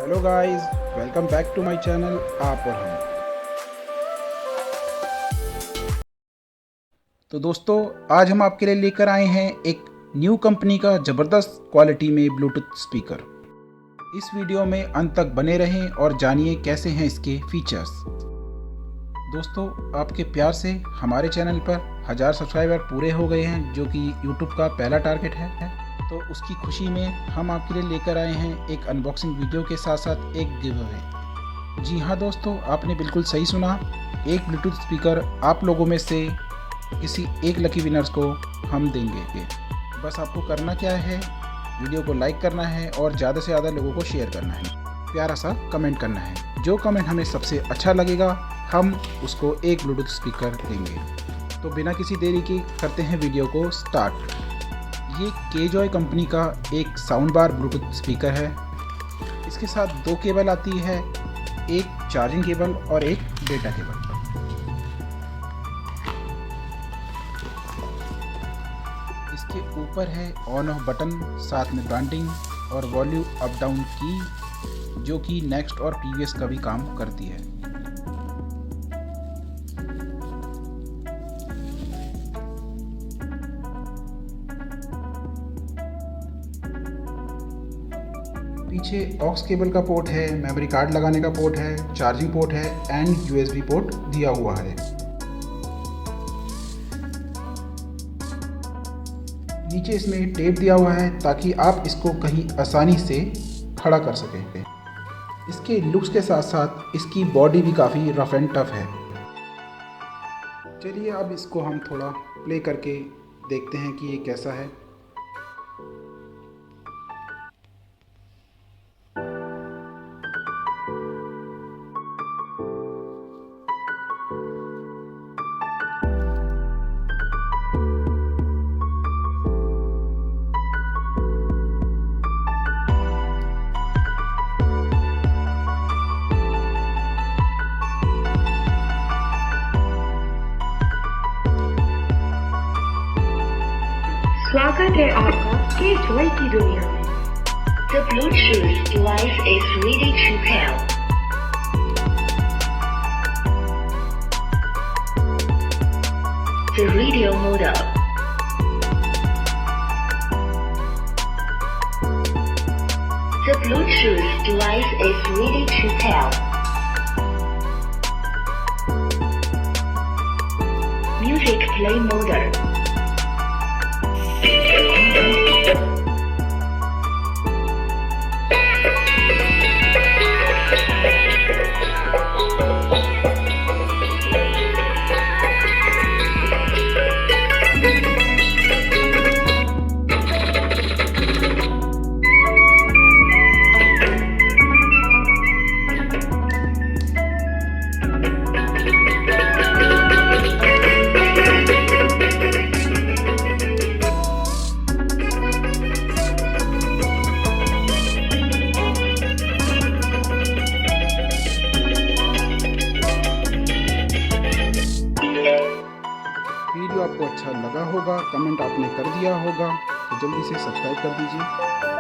Hello guys, welcome back to my channel आप और हम। तो दोस्तों, आज हम आपके लिए लेकर आए हैं एक न्यू कंपनी का ज़बरदस्त क्वालिटी में ब्लूटूथ स्पीकर। इस वीडियो में अंत तक बने रहें और जानिए कैसे हैं इसके फीचर्स। दोस्तों, आपके प्यार से हमारे चैनल पर 1000 सब्सक्राइबर पूरे हो गए हैं, जो कि यूट्यूब का पहला टारगेट है। तो उसकी खुशी में हम आपके लिए लेकर आए हैं एक अनबॉक्सिंग वीडियो के साथ साथ एक गिव अवे। जी हाँ दोस्तों, आपने बिल्कुल सही सुना, एक ब्लूटूथ स्पीकर आप लोगों में से किसी एक लकी विनर्स को हम देंगे। बस आपको करना क्या है, वीडियो को लाइक करना है और ज़्यादा से ज़्यादा लोगों को शेयर करना है, प्यारा सा कमेंट करना है। जो कमेंट हमें सबसे अच्छा लगेगा हम उसको एक ब्लूटूथ स्पीकर देंगे। तो बिना किसी देरी के करते हैं वीडियो को स्टार्ट। ये केजॉय कंपनी का एक साउंड बार ब्लूटूथ स्पीकर है। इसके साथ दो केबल आती है, एक चार्जिंग केबल और एक डेटा केबल। इसके ऊपर है ऑन ऑफ बटन, साथ में ब्रांडिंग और वॉल्यूम अप डाउन की, जो कि नेक्स्ट और प्रीवियस का भी काम करती है। पीछे ऑक्स केबल का पोर्ट है, मेमोरी कार्ड लगाने का पोर्ट है, चार्जिंग पोर्ट है एंड यूएसबी पोर्ट दिया हुआ है। नीचे इसमें टेप दिया हुआ है ताकि आप इसको कहीं आसानी से खड़ा कर सकें। इसके लुक्स के साथ साथ इसकी बॉडी भी काफ़ी रफ एंड टफ है। चलिए अब इसको हम थोड़ा प्ले करके देखते हैं कि ये कैसा है। स्वागत है आपका केजॉय की दुनिया में। The Bluetooth device is ready to pair. The radio mode up. The Bluetooth device is ready to pair. Music play mode. Video आपको अच्छा लगा होगा, कमेंट आपने कर दिया होगा, तो जल्दी से सब्सक्राइब कर दीजिए।